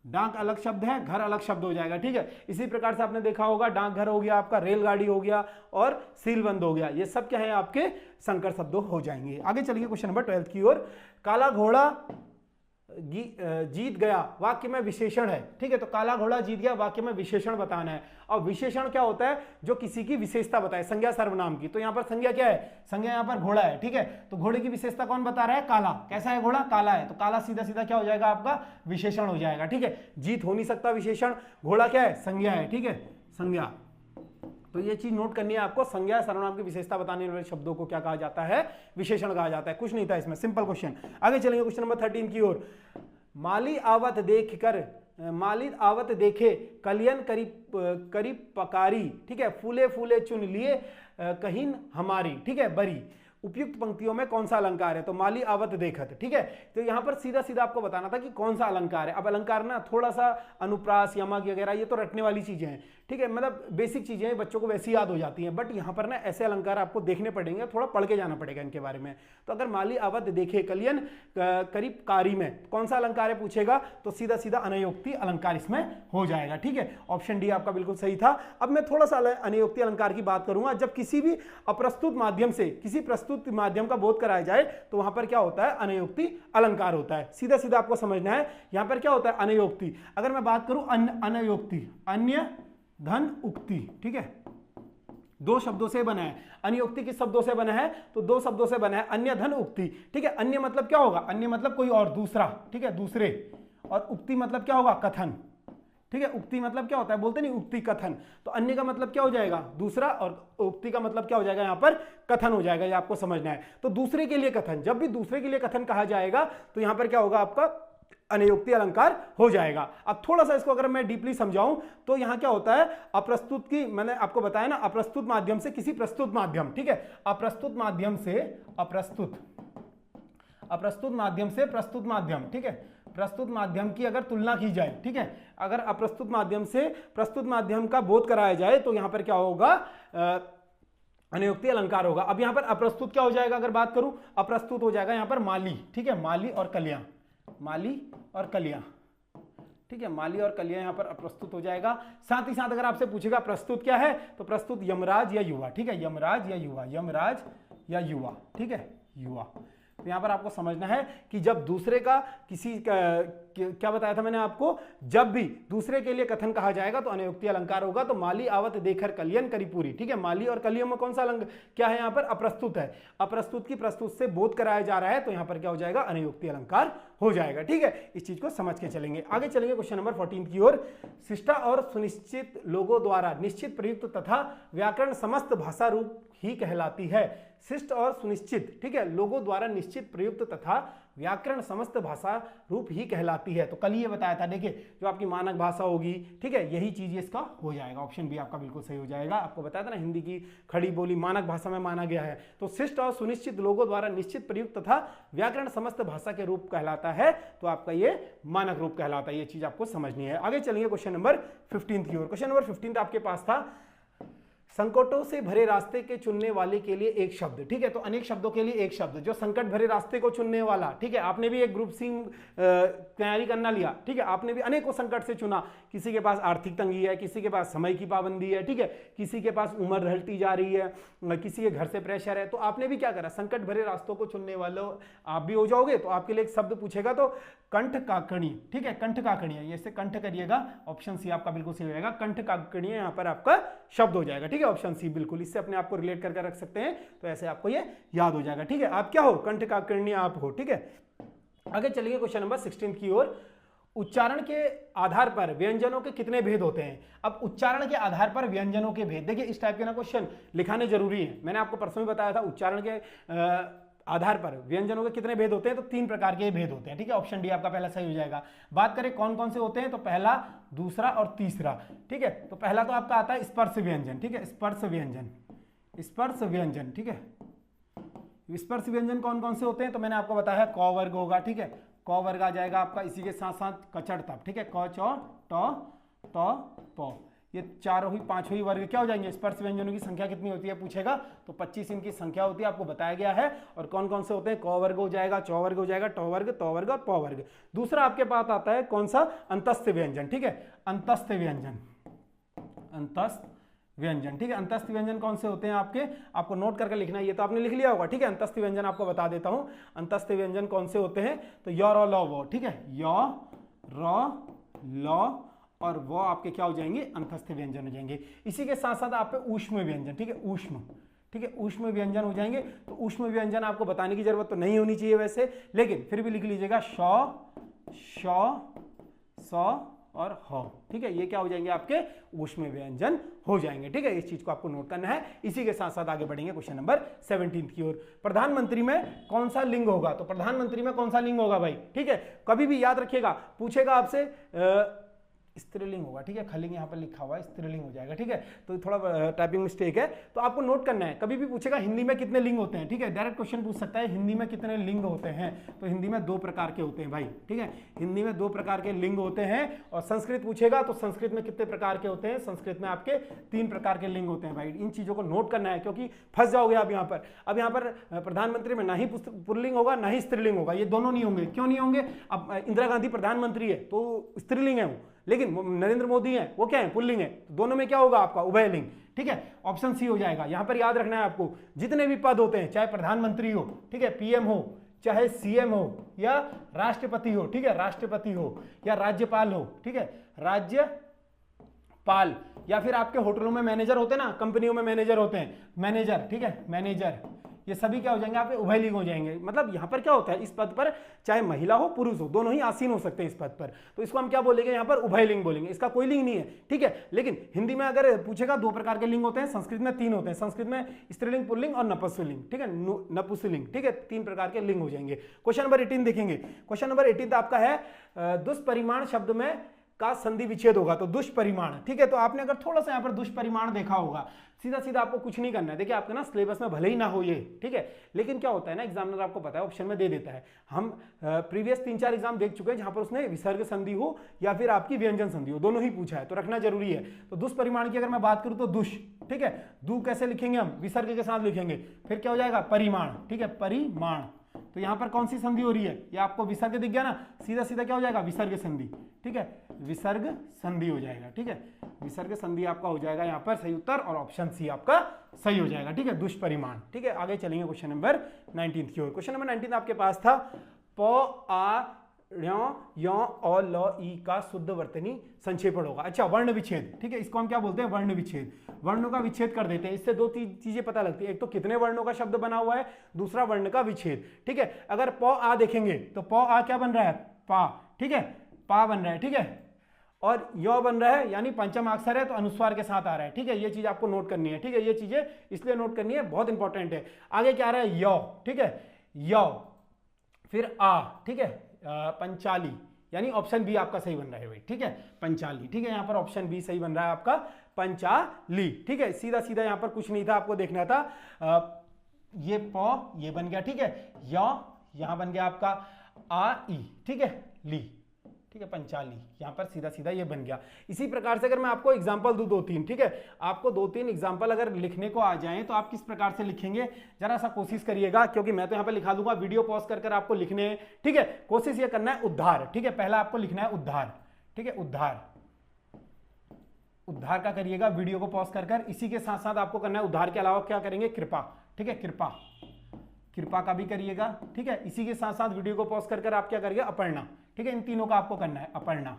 डाक अलग शब्द है, घर अलग शब्द हो जाएगा। ठीक है, इसी प्रकार से आपने देखा होगा, डाकघर हो गया आपका, रेलगाड़ी हो गया और सीलबंद हो गया, ये सब क्या है आपके संकर शब्द हो जाएंगे। आगे चलिए क्वेश्चन नंबर 12 की ओर। काला घोड़ा जीत गया वाक्य में विशेषण है, ठीक है। तो काला घोड़ा जीत गया वाक्य में विशेषण बताना है। और विशेषण क्या होता है? जो किसी की विशेषता बताए, संज्ञा सर्वनाम की। तो यहां पर संज्ञा क्या है? संज्ञा यहां पर घोड़ा है, ठीक है। तो घोड़े की विशेषता कौन बता रहा है? काला। कैसा है घोड़ा? काला है। तो काला सीधा सीधा क्या हो जाएगा? आपका विशेषण हो जाएगा, ठीक है। जीत हो नहीं सकता विशेषण, घोड़ा क्या है? संज्ञा है, ठीक है, संज्ञा। तो ये चीज नोट करनी है आपको, संज्ञा सर्वनाम की विशेषता बताने वाले शब्दों को क्या कहा जाता है? विशेषण कहा जाता है। कुछ नहीं था इसमें, सिंपल क्वेश्चन। आगे चलेंगे क्वेश्चन नंबर 13 की ओर। माली आवत देखे कलियन करीब पकारी, ठीक है, फूले फूले चुन लिए कहीं हमारी, ठीक है, बरी। उपयुक्त पंक्तियों में कौन सा अलंकार है? तो माली आवत देखत, ठीक है। तो यहां पर सीधा सीधा आपको बताना था कि कौन सा अलंकार है। अब अलंकार ना थोड़ा सा अनुप्रास, यमक वगैरह ये तो रटने वाली चीजें हैं, ठीक है, मतलब बेसिक चीजें हैं, बच्चों को वैसी याद हो जाती हैं। बट यहां पर ना ऐसे अलंकार आपको देखने पड़ेंगे, थोड़ा पढ़ के जाना पड़ेगा इनके बारे में। तो अगर माली आवत देखे कलियन करीब कारी में कौन सा अलंकार है पूछेगा, तो सीधा सीधा अनयोक्ति अलंकार इसमें हो जाएगा, ठीक है। ऑप्शन डी आपका बिल्कुल सही था। अब मैं थोड़ा सा अनयोक्ति अलंकार की बात करूंगा। जब किसी भी अप्रस्तुत माध्यम से किसी प्रस्तुत माध्यम का बोध कराया जाए तो वहां पर क्या होता है? अनयोक्ति अलंकार होता है। सीधा सीधा आपको समझना है यहां पर क्या होता है? अनयोक्ति। अगर मैं बात करूं अनयोक्ति, अन्य धन उक्ति, ठीक है, दो शब्दों से बना है। अनयोक्ति किस शब्दों से बना है? तो दो शब्दों से बना है, अन्य धन उक्ति, ठीक है। अन्य मतलब क्या होगा? अन्य मतलब कोई और, दूसरा, ठीक है, दूसरे। और उक्ति मतलब क्या होगा? कथन, ठीक है। उक्ति मतलब क्या होता है? बोलते नहीं उक्ति कथन। तो अन्य का मतलब क्या हो जाएगा? दूसरा, और उक्ति का मतलब क्या हो जाएगा? यहां पर कथन हो जाएगा। ये आपको समझना है। तो दूसरे के लिए कथन, जब भी दूसरे के लिए कथन कहा जाएगा तो यहां पर क्या होगा? आपका अनयोक्ति अलंकार हो जाएगा। अब थोड़ा सा इसको अगर मैं डीपली समझाऊं तो यहां क्या होता है? अप्रस्तुत की, मैंने आपको बताया ना, अप्रस्तुत माध्यम से किसी प्रस्तुत माध्यम, ठीक है, अप्रस्तुत माध्यम से अप्रस्तुत माध्यम से प्रस्तुत माध्यम, ठीक है, प्रस्तुत माध्यम की अगर तुलना की जाए, ठीक है, अगर अप्रस्तुत माध्यम से प्रस्तुत माध्यम का बोध कराया जाए तो यहां पर क्या होगा? अनयोक्ति अलंकार होगा। अब यहां पर अप्रस्तुत क्या हो जाएगा? अगर बात करूं, अप्रस्तुत हो जाएगा यहां पर माली, ठीक है, माली और कलियां, माली और कलियां, ठीक है, माली और कलियां यहां पर अप्रस्तुत हो जाएगा। साथ ही साथ अगर आपसे पूछेगा प्रस्तुत क्या है, तो प्रस्तुत यमराज या युवा, ठीक है, यमराज या युवा, यमराज या युवा, ठीक है, युवा। तो यहां पर आपको समझना है कि जब दूसरे का किसी का, क्या बताया था मैंने आपको, जब भी दूसरे के लिए कथन कहा जाएगा तो अनयोक्ति अलंकार होगा। तो माली आवत देखकर कलियन करी पूरी, ठीक है। माली और कलियों में कौन सा अलंकार क्या है? यहां पर अप्रस्तुत है। अप्रस्तुत की प्रस्तुत से बोध कराया जा रहा है तो यहां पर क्या हो जाएगा? अनयोक्ति अलंकार हो जाएगा, ठीक है। इस चीज को समझ के चलेंगे। आगे चलेंगे क्वेश्चन नंबर 14 की ओर। शिष्टा और सुनिश्चित लोगों द्वारा निश्चित प्रयुक्त तथा व्याकरण समस्त भाषा रूप ही कहलाती है। शिष्ट और सुनिश्चित, ठीक है, लोगों द्वारा निश्चित प्रयुक्त तथा व्याकरण समस्त भाषा रूप ही कहलाती है। तो कल ये बताया था, देखिए, जो आपकी मानक भाषा होगी, ठीक है, यही चीज इसका हो जाएगा। ऑप्शन बी आपका बिल्कुल सही हो जाएगा। आपको बताया था ना, हिंदी की खड़ी बोली मानक भाषा में माना गया है। तो शिष्ट और सुनिश्चित लोगों द्वारा निश्चित प्रयुक्त तथा व्याकरण समस्त भाषा के रूप कहलाता है, तो आपका ये मानक रूप कहलाता है। ये चीज आपको समझनी है। आगे चलेंगे क्वेश्चन नंबर 15 की ओर। क्वेश्चन नंबर 15 आपके पास था, संकटों से भरे रास्ते के चुनने वाले के लिए एक शब्द, ठीक है। तो अनेक शब्दों के लिए एक शब्द, जो संकट भरे रास्ते को चुनने वाला, ठीक है। आपने भी एक ग्रुप सी तैयारी करना लिया, ठीक है, आपने भी अनेकों संकट से चुना। किसी के पास आर्थिक तंगी है, किसी के पास समय की पाबंदी है, ठीक है, किसी के पास उम्र ढलती जा रही है, किसी के घर से प्रेशर है। तो आपने भी क्या करा? संकट भरे रास्तों को चुनने वालों आप भी हो जाओगे। तो आपके लिए एक शब्द पूछेगा तो कंठ काकणी, ठीक है, कंठ काकणी, ये से कंठ करिएगा। ऑप्शन सी आपका बिल्कुल सही हो जाएगा। कंठ काकणी यहां पर आपका शब्द हो जाएगा, ठीक है, ऑप्शन सी बिल्कुल। इससे अपने आप को रिलेट करके रख सकते हैं, तो ऐसे आपको ये याद हो जाएगा, ठीक है। आप क्या हो? कंठ काकणी आप हो, ठीक है। आगे चलिए क्वेश्चन नंबर 16 की ओर। उच्चारण के आधार पर व्यंजनों के कितने भेद होते हैं? अब उच्चारण के आधार पर व्यंजनों के भेद, देखिए इस टाइप के ना क्वेश्चन लिखाने जरूरी है। मैंने आपको परसों भी बताया था, उच्चारण के आधार पर व्यंजनों के कितने भेद होते हैं? तो 3 प्रकार के भेद होते हैं, ठीक है। ऑप्शन डी आपका पहला सही हो जाएगा। बात करें कौन कौन से होते हैं, तो पहला, दूसरा और तीसरा, ठीक है। तो पहला तो आपका आता है स्पर्श व्यंजन, ठीक है, स्पर्श व्यंजन, स्पर्श व्यंजन, ठीक है। स्पर्श व्यंजन कौन कौन से होते हैं? तो मैंने आपको बताया क वर्ग होगा, ठीक है, क वर्ग आ जाएगा आपका। इसी के साथ साथ कचड़ तप, ठीक है, क चौ ट त प, ये चारों ही पांचों ही वर्ग क्या हो जाएंगे? स्पर्श व्यंजनों की संख्या कितनी होती है पूछेगा, तो 25 इनकी संख्या होती है, आपको बताया गया है। और कौन कौन से होते हैं? क वर्ग हो जाएगा, चौ वर्ग हो जाएगा, ट वर्ग, त वर्ग और प वर्ग। दूसरा आपके पास आता है कौन सा? अंतस्थ व्यंजन, ठीक है, अंतस्थ व्यंजन, अंतस्थ व्यंजन। ठीक है, अंतस्थ व्यंजन कौन से होते हैं आपके, आपको नोट करके लिखना है, ये तो आपने लिख लिया होगा। ठीक है, अंतस्थ व्यंजन आपको बता देता हूं, अंतस्थ व्यंजन कौन से होते हैं, तो य र ल व। ठीक है, य र ल और वो आपके क्या हो जाएंगे, अंतस्थ व्यंजन हो जाएंगे। इसी के साथ साथ आप पे ऊष्म व्यंजन, ठीक है, ऊष्म, ठीक है, ऊष्म व्यंजन हो जाएंगे। तो ऊष्म व्यंजन आपको बताने की जरूरत तो नहीं होनी चाहिए वैसे, लेकिन फिर भी लिख लीजिएगा श, श, स और ह। ठीक है, ये क्या हो जाएंगे आपके ऊष्म व्यंजन हो जाएंगे। ठीक है, इस चीज को आपको नोट करना है। इसी के साथ साथ आगे बढ़ेंगे क्वेश्चन नंबर 17 की ओर। प्रधानमंत्री में कौन सा लिंग होगा, तो प्रधानमंत्री में कौन सा लिंग होगा भाई। ठीक है, कभी भी याद रखिएगा, पूछेगा आपसे स्त्रीलिंग होगा। ठीक है, खलिंग यहाँ पर लिखा हुआ है, स्त्रीलिंग हो जाएगा। ठीक है, तो थोड़ा टाइपिंग मिस्टेक है, तो आपको नोट करना है। कभी भी पूछेगा हिंदी में कितने लिंग होते हैं। ठीक है, डायरेक्ट क्वेश्चन पूछ सकता है हिंदी में कितने लिंग होते हैं, तो हिंदी में 2 प्रकार के होते हैं भाई। ठीक है, हिंदी में 2 प्रकार के लिंग होते हैं। और संस्कृत पूछेगा तो संस्कृत में कितने प्रकार के होते हैं, संस्कृत में आपके 3 प्रकार के लिंग होते हैं भाई। इन चीजों को नोट करना है, क्योंकि फंस जाओगे आप यहाँ पर। अब यहाँ पर प्रधानमंत्री में ना ही पुल्लिंग होगा ना ही स्त्रीलिंग होगा, ये दोनों नहीं होंगे। क्यों नहीं होंगे, अब इंदिरा गांधी प्रधानमंत्री है तो स्त्रीलिंग है वो, लेकिन नरेंद्र मोदी है वो क्या है, पुल्लिंग है। तो दोनों में क्या होगा आपका, उभयलिंग। ठीक है, ऑप्शन सी हो जाएगा। यहां पर याद रखना है आपको, जितने भी पद होते हैं, चाहे प्रधानमंत्री हो, ठीक है, पीएम हो, चाहे सीएम हो, या राष्ट्रपति हो, ठीक है, राष्ट्रपति हो, या राज्यपाल हो, ठीक है, राज्यपाल, या फिर आपके होटलों में मैनेजर होते हैं ना, कंपनियों में मैनेजर होते हैं, मैनेजर, ठीक है, मैनेजर, ये सभी क्या हो जाएंगे आपके उभयलिंग हो जाएंगे। मतलब यहाँ पर क्या होता है, इस पद पर चाहे महिला हो पुरुष हो, दोनों ही आसीन हो सकते हैं इस पद पर, तो इसको हम क्या बोलेंगे, यहाँ पर उभयलिंग बोलेंगे। इसका कोई लिंग नहीं है। ठीक है, लेकिन हिंदी में अगर पूछेगा 2 प्रकार के लिंग होते हैं, संस्कृत में 3 होते हैं। संस्कृत में स्त्रीलिंग, पुल्लिंग और नपुंसकलिंग। ठीक है, नपुंसकलिंग। ठीक है, 3 प्रकार के लिंग हो जाएंगे। क्वेश्चन नंबर 18 देखेंगे। क्वेश्चन नंबर 18 आपका है दुष्परिमाण शब्द में का संधि विच्छेद होगा, तो दुष्परिमाण। ठीक है, तो आपने अगर थोड़ा सा यहाँ पर दुष्परिमाण देखा होगा, सीधा सीधा आपको कुछ नहीं करना है। देखिए आपके ना सिलेबस में भले ही ना हो ये, ठीक है, लेकिन क्या होता है ना, एग्जामिनर आपको पता है ऑप्शन में दे देता है। हम प्रीवियस 3-4 एग्जाम देख चुके हैं जहां पर उसने विसर्ग संधि हो या फिर आपकी व्यंजन संधि हो, दोनों ही पूछा है, तो रखना जरूरी है। तो दुष्परिमाण की अगर मैं बात करूं तो दुष, ठीक है, दू कैसे लिखेंगे हम, विसर्ग के साथ लिखेंगे, फिर क्या हो जाएगा, परिमाण। ठीक है, परिमाण, तो यहां पर कौन सी संधि हो रही है, ये आपको विसर्ग दिख गया ना, सीधा सीधा क्या हो जाएगा, विसर्ग संधि। ठीक है, विसर्ग संधि हो जाएगा। ठीक है, विसर्ग संधि आपका हो जाएगा यहाँ पर सही उत्तर, और ऑप्शन सी आपका सही हो जाएगा। ठीक है, दुष्परिमाण। ठीक है, आगे चलेंगे क्वेश्चन नंबर 19 की ओर। क्वेश्चन नंबर 19 आपके पास था प आ य अ ल ई का शुद्ध वर्तनी संक्षेपण होगा। अच्छा, वर्ण विच्छेद। ठीक है, इसको हम क्या बोलते हैं, वर्ण विच्छेद। वर्णों का विच्छेद कर देते हैं, इससे 2 चीजें पता लगती है, एक तो कितने वर्णों का शब्द बना हुआ है, दूसरा वर्ण का विच्छेद। ठीक है, अगर प आ देखेंगे तो प आ क्या बन रहा है, पा। ठीक है, पा बन रहा है। ठीक है, और य बन रहा है, यानी पंचम अक्षर है तो अनुस्वार के साथ आ रहा है। ठीक है, ये चीज आपको नोट करनी है। ठीक है, ये चीजें इसलिए नोट करनी है, बहुत इंपॉर्टेंट है। आगे क्या आ रहा है, य। ठीक है, य, फिर आ। ठीक है, पंचाली, यानी ऑप्शन बी आपका सही बन रहा है भाई। ठीक है, पंचाली। ठीक है, यहाँ पर ऑप्शन बी सही बन रहा है आपका, पंचाली। ठीक है, सीधा सीधा यहाँ पर कुछ नहीं था, आपको देखना था। ये प ये बन गया। ठीक है, य यहाँ बन गया आपका आ ई। ठीक है, ली। ठीक है, पंचाली, यहाँ पर सीधा सीधा ये बन गया। इसी प्रकार से अगर मैं आपको एग्जांपल दूं 2-3, ठीक है, आपको 2-3 एग्जांपल अगर लिखने को आ जाएं तो आप किस प्रकार से लिखेंगे, जरा सा कोशिश करिएगा, क्योंकि मैं तो यहाँ पे लिखा दूंगा, वीडियो पॉज कर आपको लिखने हैं। ठीक है, कोशिश ये करना है उद्धार। ठीक है, पहला आपको लिखना है उद्धार। ठीक है, उद्धार, उद्धार का करिएगा वीडियो को पॉज कर। इसी के साथ साथ आपको करना है उद्धार के अलावा क्या करेंगे, कृपा। ठीक है, कृपा, कृपा का भी करिएगा। ठीक है, इसी के साथ साथ वीडियो को पॉज कर आप क्या करिएगा, अपर्णा। ठीक है, इन तीनों का आपको करना है, अपर्णा,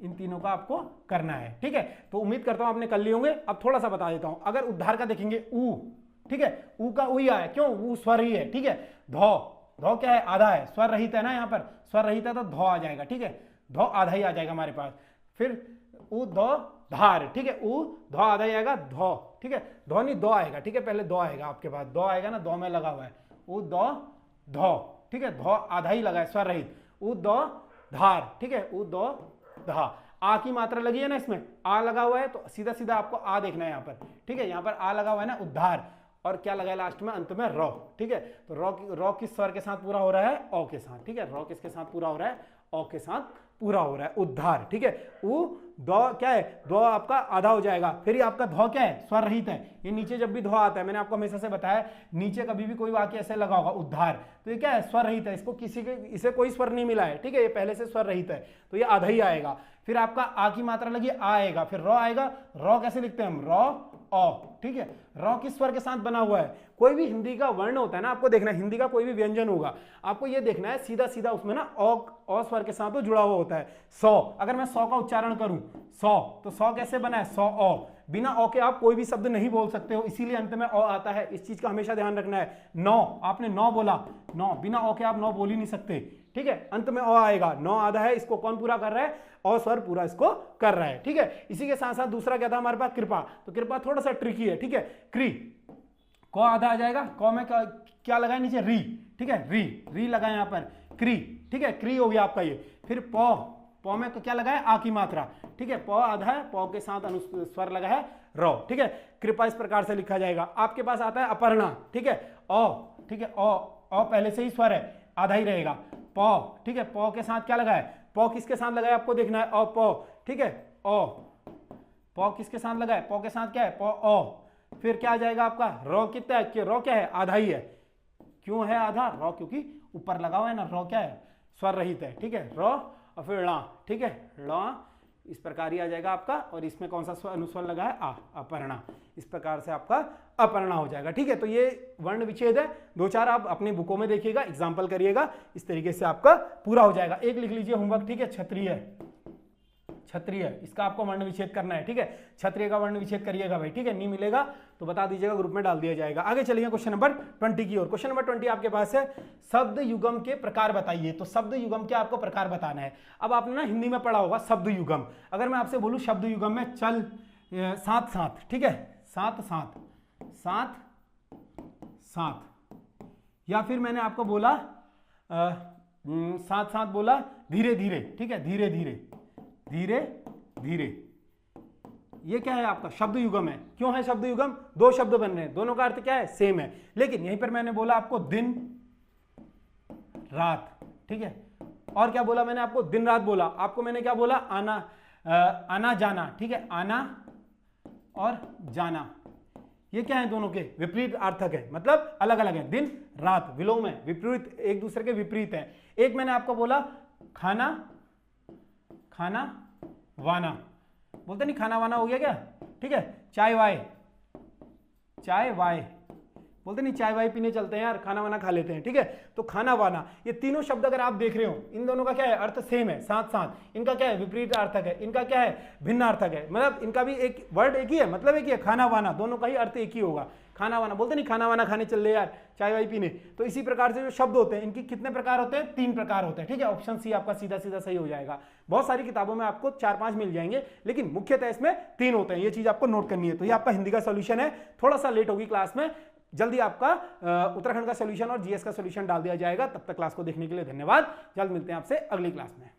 इन तीनों का आपको करना है। ठीक है, तो उम्मीद करता हूं आपने कर लिए होंगे। अब थोड़ा सा बता देता हूं, अगर उद्धार का देखेंगे ऊ। ठीक है, ऊ का ऊ आया, क्यों, ऊ स्वर ही है। ठीक है, धौ, धौ क्या है, आधा है, स्वर रहित है ना, यहाँ पर स्वर रहित है तो धौ आ जाएगा। ठीक है, धौ आधा ही आ जाएगा हमारे पास। फिर ऊ धौ धार। ठीक है, ऊ धौ आधा ही आएगा, धौ। ठीक है, धौ नहीं दो आएगा। ठीक है, पहले दो आएगा आपके पास, दो आएगा ना, दो में लगा हुआ है, ऊ दो धौ। ठीक है, धौ आधा ही लगा है, स्वर रहित, ऊ दो धार। ठीक है, ऊ दो धा, आ की मात्रा लगी है ना, इसमें आ लगा हुआ है, तो सीधा सीधा आपको आ देखना है यहाँ पर। ठीक है, यहाँ पर आ लगा हुआ है ना, उद्धार, और क्या लगा है लास्ट में, अंत में रौ। ठीक है, तो रौ किस स्वर के साथ पूरा हो रहा है, औ के साथ। ठीक है, रौ किसके साथ पूरा हो रहा है, औ के साथ पूरा हो रहा है, उद्धार। ठीक है, उ दो क्या है, दो आपका आधा हो जाएगा। फिर ये आपका धौ क्या है, स्वर रहित है। ये नीचे जब भी धौ आता है, मैंने आपको हमेशा से बताया, नीचे कभी भी कोई वाक्य ऐसे लगा होगा उद्धार, तो ये क्या है, स्वर रहित है, इसको किसी के इसे कोई स्वर नहीं मिला है। ठीक है, ये पहले से स्वर रहित है, तो ये आधा ही आएगा। फिर आपका आ की मात्रा लगी, आ आएगा, फिर रौ आएगा। रौ कैसे लिखते हैं हम, रौ ओ, ठीक है। रॉ किस स्वर के साथ बना हुआ है? कोई भी हिंदी का वर्ण होता है ना, आपको देखना है, हिंदी का कोई भी व्यंजन होगा, आपको ये देखना है सीधा सीधा उसमें ना ओ स्वर के साथ तो जुड़ा हुआ होता है। सौ, अगर मैं सौ का उच्चारण करूं, सौ, तो सौ कैसे बना है? सौ ओ। बिना ओ के आप कोई भी शब्द नहीं बोल सकते हो, इसीलिए अंत में ओ आता है, इस चीज का हमेशा ध्यान रखना है। नौ, आपने नौ बोला, नौ, बिना ओ के आप नौ बोल ही नहीं सकते, ठीक है, अंत में ओ आएगा। नौ आधा है, इसको कौन पूरा कर रहा है? ओ स्वर पूरा इसको कर रहा है, ठीक है। इसी के साथ साथ दूसरा क्या था हमारे पास? कृपा। तो कृपा थोड़ा सा ट्रिकी है, ठीक है। क्री, को आधा आ जाएगा, को में क्या लगाए नीचे? री, ठीक है, री लगाए यहाँ पर, क्री, ठीक है, क्री हो गया आपका ये। फिर पौ में क्या लगाए? आ की मात्रा, ठीक है, पौ आधा है, पौ के साथ अनुस्वर लगा है रौ, ठीक है। कृपा इस प्रकार से लिखा जाएगा। आपके पास आता है अपर्णा, ठीक है, ओ, ठीक है, ओ पहले से ही स्वर है, आधा ही रहेगा। पौ, ठीक है, पौ के साथ क्या लगा है? पौ किसके साथ लगा है आपको देखना है? ओ पौ, ठीक है, ओ, पौ किसके साथ लगा है? पौ के साथ क्या है? पौ ओ। फिर क्या आ जाएगा आपका? रौ कितना है? रौ क्या है? आधा ही है। क्यों है आधा? रौ क्योंकि ऊपर लगा हुआ है ना, रौ क्या है? स्वर रहित है, ठीक है, रौ, और फिर ला, ठीक है, ला, इस प्रकार ही आ जाएगा आपका। और इसमें कौन सा अनुस्वर लगा है? आ, अपर्णा। इस प्रकार से आपका अपर्णा हो जाएगा, ठीक है। तो ये वर्ण विच्छेद है, दो चार आप अपनी बुकों में देखिएगा, एग्जाम्पल करिएगा, इस तरीके से आपका पूरा हो जाएगा। एक लिख लीजिए होमवर्क, ठीक है, क्षत्रिय, क्षत्रिय, इसका आपको वर्ण विच्छेद करना है, ठीक है। क्षत्रिय का वर्ण विच्छेद करिएगा भाई, ठीक है। नहीं मिलेगा तो बता दीजिएगा, ग्रुप में डाल दिया जाएगा। आगे चलिए क्वेश्चन नंबर 20 की ओर। क्वेश्चन नंबर 20 आपके पास है, शब्द युगम के प्रकार बताइए। तो शब्द युगम के आपको प्रकार बताना है। अब आपने ना हिंदी में पढ़ा होगा शब्द युगम। अगर मैं आपसे बोलूं शब्द युगम में चल, साथ साथ, ठीक है, साथ साथ, साथ साथ, या फिर मैंने आपको बोला साथ साथ बोला धीरे धीरे, ठीक है, धीरे धीरे, धीरे धीरे, ये क्या है? आपका शब्द युगम है। क्यों है शब्द युगम? दो शब्द बन रहे हैं, दोनों का अर्थ क्या है? सेम है। लेकिन यहीं पर मैंने बोला आपको दिन रात, ठीक है, और क्या बोला मैंने आपको? दिन रात बोला। आपको मैंने क्या बोला? आना, आना जाना, ठीक है, आना और जाना, ये क्या है? दोनों के विपरीत अर्थक है, मतलब अलग अलग है। दिन रात विलोम है, विपरीत, एक दूसरे के विपरीत है। एक मैंने आपको बोला खाना, खाना वाना, बोलते नहीं खाना वाना हो गया क्या, ठीक है। चाय वाय, चाय वाय, बोलते नहीं चाय वाय पीने चलते हैं यार, खाना वाना खा लेते हैं, ठीक है। तो खाना वाना, ये तीनों शब्द अगर आप देख रहे हो, इन दोनों का क्या है? अर्थ सेम है, साथ साथ। इनका क्या है? विपरीत अर्थक है। इनका क्या है? भिन्न अर्थक है, मतलब इनका भी एक वर्ड एक ही है, मतलब एक ही है, खाना वाना, दोनों का ही अर्थ एक ही होगा। खाना वाना, बोलते नहीं खाना वाना खाने चल रहे यार, चाय वाय पीने। तो इसी प्रकार से जो शब्द होते हैं, इनकी कितने प्रकार होते हैं? 3 प्रकार होते हैं, ठीक है। ऑप्शन सी आपका सीधा सीधा सही हो जाएगा। बहुत सारी किताबों में आपको 4-5 मिल जाएंगे, लेकिन मुख्यतः इसमें 3 होते हैं, ये चीज आपको नोट करनी है। तो ये आपका हिंदी का सोल्यूशन है। थोड़ा सा लेट होगी क्लास में, जल्दी आपका उत्तराखंड का सोल्यूशन और जीएस का सोल्यूशन डाल दिया जाएगा। तब तक क्लास को देखने के लिए धन्यवाद। जल्द मिलते हैं आपसे अगली क्लास में।